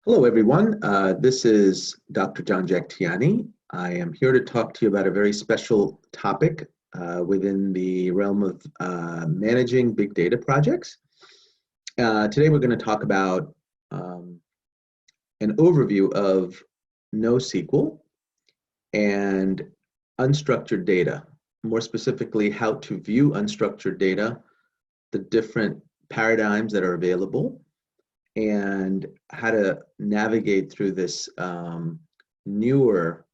Hello, everyone. This is Dr. John Jactiani. I am here to talk to you about a very special topic within the realm of managing big data projects. Today, we're going to talk about an overview of NoSql and unstructured data. More specifically, how to view unstructured data, the different paradigms that are available, and how to navigate through this newer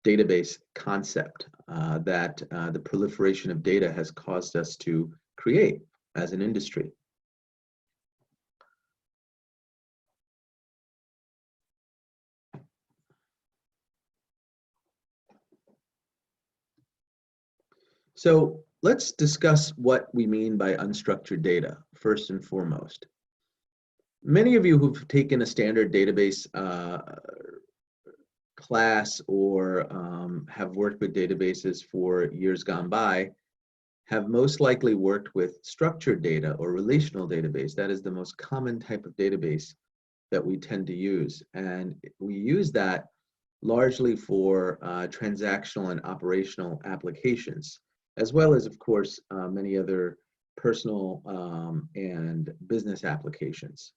database concept that the proliferation of data has caused us to create as an industry. So let's discuss what we mean by unstructured data, first and foremost. Many of you who've taken a standard database class or have worked with databases for years gone by have most likely worked with structured data or relational database. That is the most common type of database that we tend to use. And we use that largely for transactional and operational applications, as well as, of course, many other personal and business applications.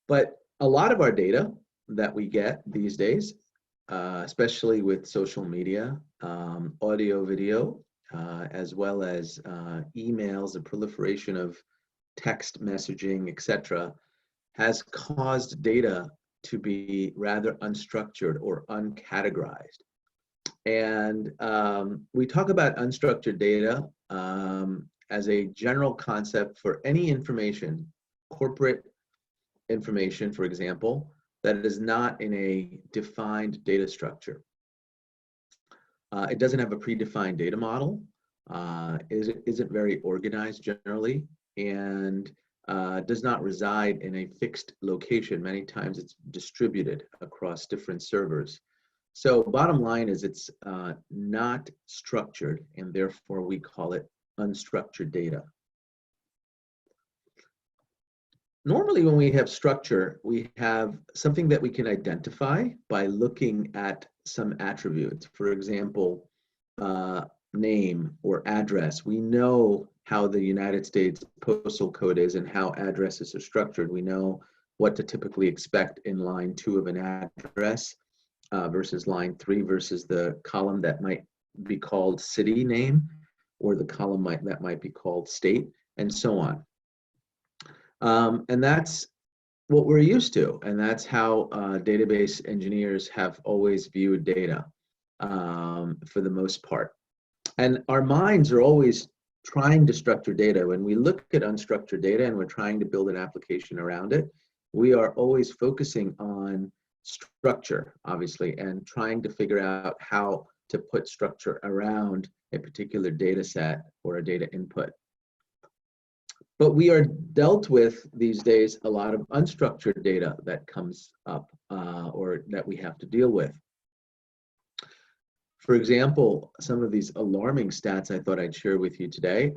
But a lot of our data that we get these days, especially with social media, audio, video, as well as emails, the proliferation of text messaging, etc., has caused data to be rather unstructured or uncategorized. And we talk about unstructured data as a general concept for any information, corporate information, for example, that is not in a defined data structure. It doesn't have a predefined data model, isn't very organized generally, and does not reside in a fixed location. Many times it's distributed across different servers. So bottom line is it's not structured, and therefore we call it unstructured data. Normally, when we have structure, we have something that we can identify by looking at some attributes. For example, name or address. We know how the United States postal code is and how addresses are structured. We know what to typically expect in line 2 of an address versus line 3 versus the column that might be called city name, or the column that might be called state, and so on. And that's what we're used to, and that's how database engineers have always viewed data for the most part. And our minds are always trying to structure data. When we look at unstructured data and we're trying to build an application around it, we are always focusing on structure, obviously, and trying to figure out how to put structure around a particular data set or a data input. But we are dealt with these days a lot of unstructured data that comes up or that we have to deal with. For example, some of these alarming stats I thought I'd share with you today.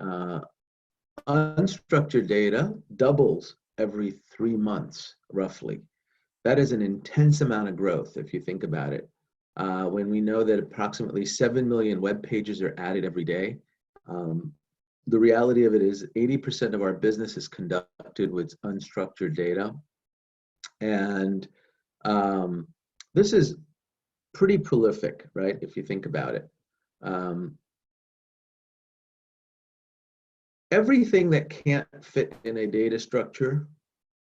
Unstructured data doubles every 3 months, roughly. That is an intense amount of growth if you think about it. When we know that approximately 7 million web pages are added every day, the reality of it is 80% of our business is conducted with unstructured data. And this is pretty prolific, right, if you think about it. Everything that can't fit in a data structure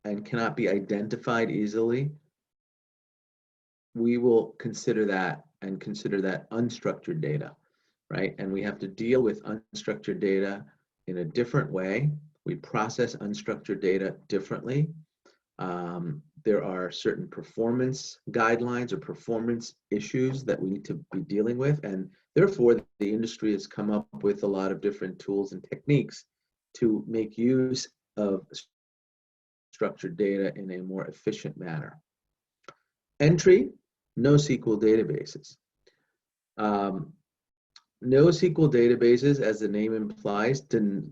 and cannot be identified easily, we will consider that and consider that unstructured data. Right? And we have to deal with unstructured data in a different way. We process unstructured data differently. There are certain performance guidelines or performance issues that we need to be dealing with. And therefore, the industry has come up with a lot of different tools and techniques to make use of structured data in a more efficient manner. Entry, NoSql databases. NoSql databases, as the name implies, do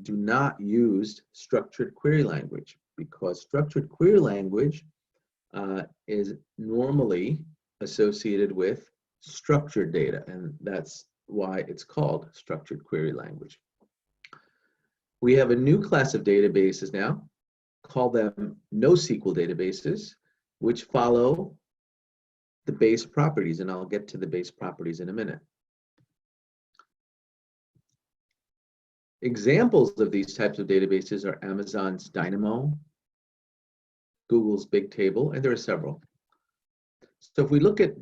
not use structured query language. because structured query language is normally associated with structured data, and that's why it's called structured query language. We have a new class of databases now, call them NoSQL databases, which follow the base properties, and I'll get to the base properties in a minute. Examples of these types of databases are Amazon's Dynamo, Google's Bigtable, and there are several. So if we look at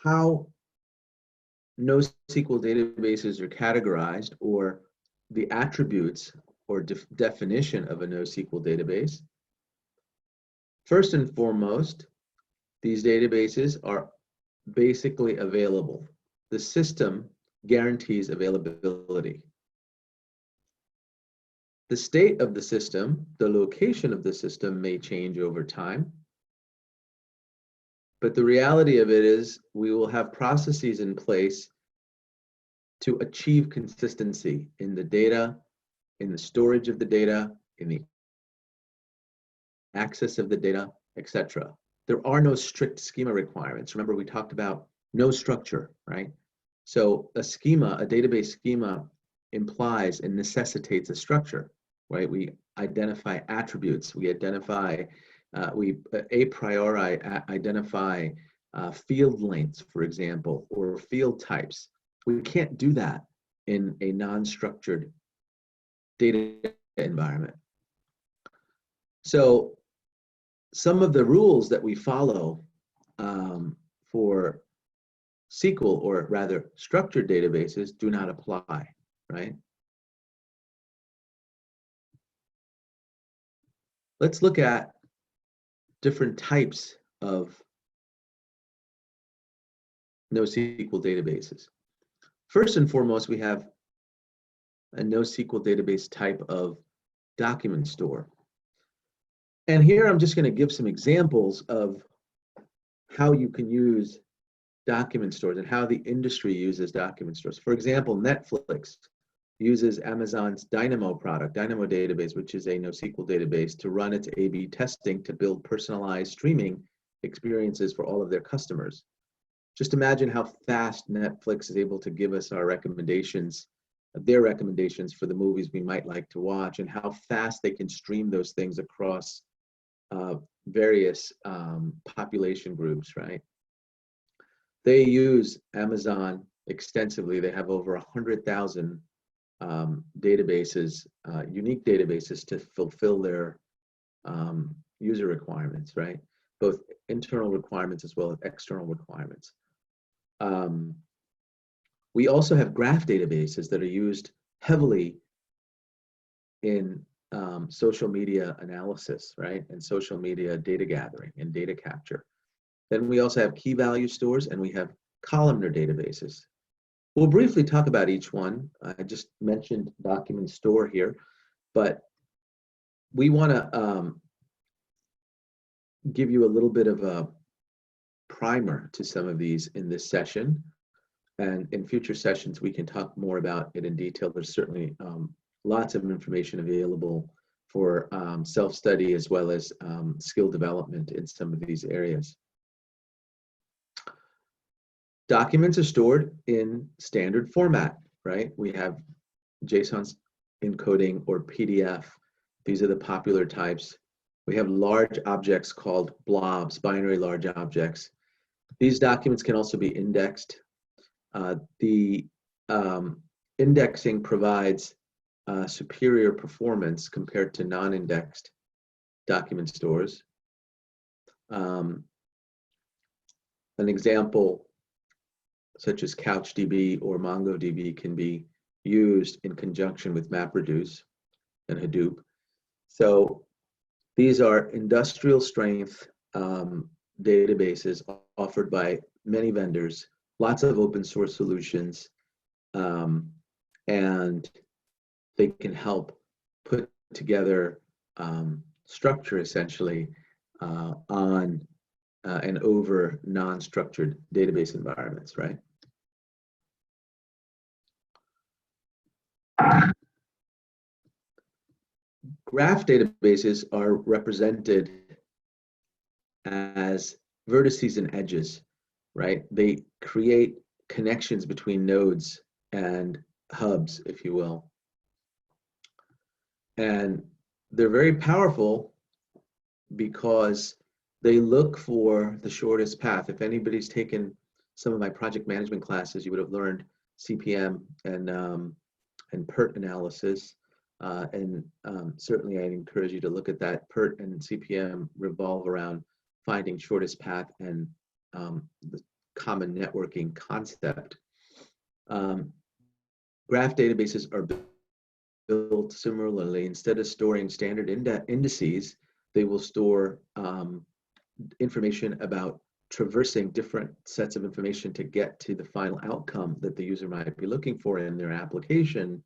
how NoSQL databases are categorized, or the attributes or definition of a NoSQL database, first and foremost, these databases are basically available. The system guarantees availability. The state of the system, the location of the system may change over time, but the reality of it is we will have processes in place to achieve consistency in the data, in the storage of the data, in the access of the data, etc. There are no strict schema requirements. Remember, we talked about no structure, right? So a schema, a database schema, implies and necessitates a structure, right? We identify attributes, we identify, we a priori identify field lengths, for example, or field types. We can't do that in a non-structured data environment. So some of the rules that we follow for SQL, or rather structured databases, do not apply, right? Let's look at different types of NoSQL databases. First and foremost, we have a NoSQL database type of document store. And here I'm just going to give some examples of how you can use document stores and how the industry uses document stores. For example, Netflix uses Amazon's Dynamo product, Dynamo database, which is a NoSQL database, to run its A/B testing to build personalized streaming experiences for all of their customers. Just imagine how fast Netflix is able to give us our recommendations, their recommendations for the movies we might like to watch, and how fast they can stream those things across various population groups, right? They use Amazon extensively. They have over 100,000 databases, unique databases, to fulfill their user requirements, right? Both internal requirements as well as external requirements. We also have graph databases that are used heavily in social media analysis, right? And social media data gathering and data capture. Then we also have key value stores, and we have columnar databases. We'll briefly talk about each one. I just mentioned document store here, but we want to give you a little bit of a primer to some of these in this session. And in future sessions, we can talk more about it in detail. There's certainly lots of information available for self-study as well as skill development in some of these areas. Documents are stored in standard format, right? We have JSON encoding or PDF. These are the popular types. We have large objects called blobs, binary large objects. These documents can also be indexed. The indexing provides superior performance compared to non-indexed document stores. An example such as CouchDB or MongoDB can be used in conjunction with MapReduce and Hadoop. So these are industrial strength databases offered by many vendors, lots of open source solutions, and they can help put together structure essentially on and over non-structured database environments, right? Graph databases are represented as vertices and edges, right? They create connections between nodes and hubs, if you will. And they're very powerful because they look for the shortest path. If anybody's taken some of my project management classes, you would have learned CPM and PERT analysis. Certainly I'd encourage you to look at that. PERT and CPM revolve around finding shortest path and the common networking concept. Graph databases are built similarly. Instead of storing standard indices, they will store information about traversing different sets of information to get to the final outcome that the user might be looking for in their application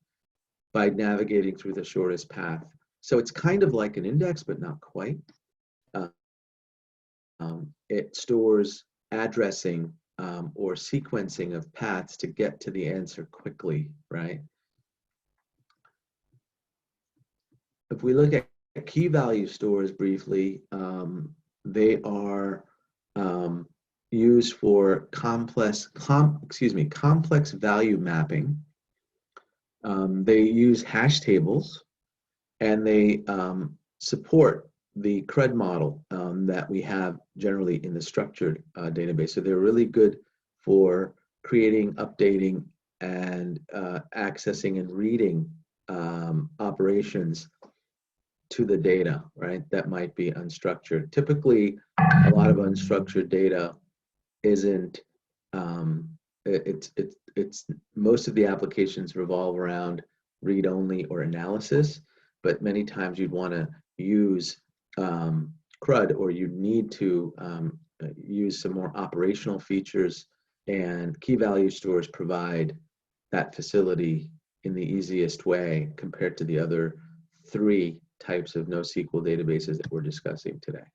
by navigating through the shortest path. So it's kind of like an index, but not quite. It stores addressing or sequencing of paths to get to the answer quickly, right? If we look at key value stores briefly, they are used for complex value mapping. They use hash tables, and they support the CRUD model that we have generally in the structured database. So they're really good for creating, updating, and accessing and reading operations to the data, right? That might be unstructured. Typically, a lot of unstructured data isn't, it's most of the applications revolve around read-only or analysis, but many times you'd want to use CRUD, or you need to use some more operational features, and key value stores provide that facility in the easiest way compared to the other three types of NoSQL databases that we're discussing today.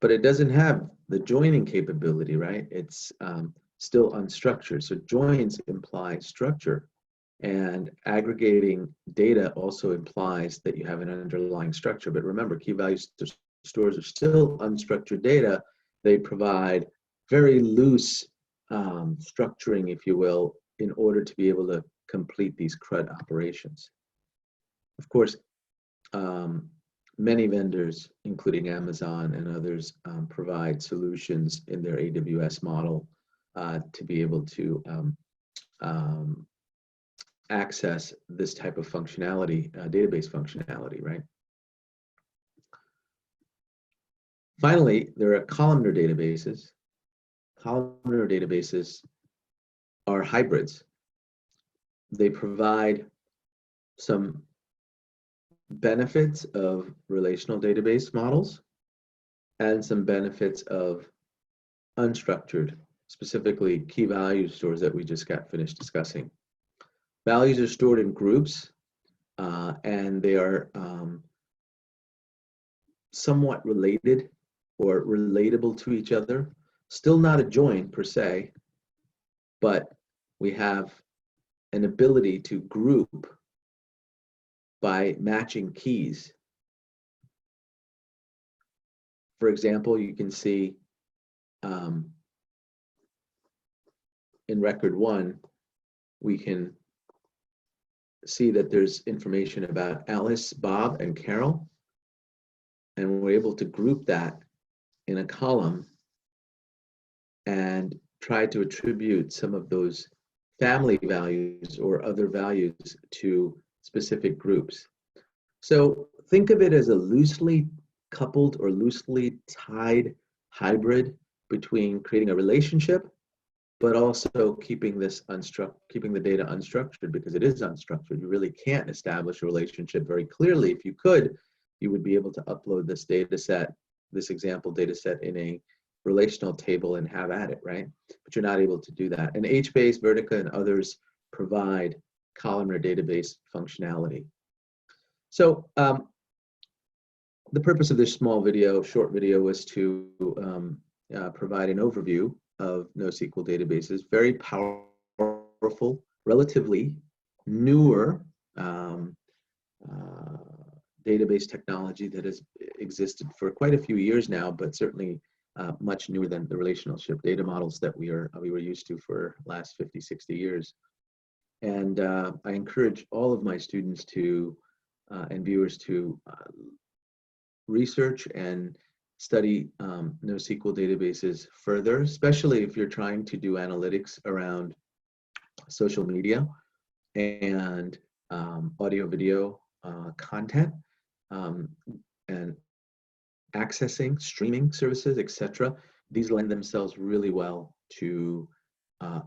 But it doesn't have the joining capability, right? It's still unstructured. So joins imply structure, and aggregating data also implies that you have an underlying structure. But remember, key value stores are still unstructured data. They provide very loose structuring, if you will, in order to be able to complete these CRUD operations. Of course, many vendors, including Amazon and others, provide solutions in their AWS model to be able to access this type of functionality, database functionality, right? Finally, there are columnar databases. Columnar databases are hybrids. They provide some benefits of relational database models and some benefits of unstructured, specifically key value stores that we just got finished discussing. Values are stored in groups, and they are somewhat related or relatable to each other. Still not a join per se, but we have an ability to group by matching keys. For example, you can see in record 1, we can see that there's information about Alice, Bob, and Carol, and we're able to group that in a column and try to attribute some of those family values or other values to specific groups. So think of it as a loosely coupled or loosely tied hybrid between creating a relationship, but also keeping this keeping the data unstructured, because it is unstructured. You really can't establish a relationship very clearly. If you could, you would be able to upload this data set, this example data set, in a relational table and have at it, right? But you're not able to do that. And HBase, Vertica, and others provide columnar database functionality. So the purpose of this short video, was to provide an overview of NoSQL databases. Very powerful, relatively newer database technology that has existed for quite a few years now, but certainly much newer than the relationship data models that we were used to for last 50, 60 years. And I encourage all of my students to and viewers to research and study NoSQL databases further, especially if you're trying to do analytics around social media and audio video content and accessing streaming services, etc. These lend themselves really well to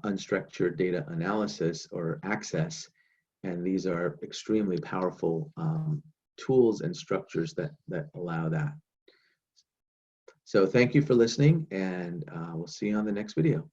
unstructured data analysis or access, and these are extremely powerful tools and structures that allow that. So thank you for listening, and we'll see you on the next video.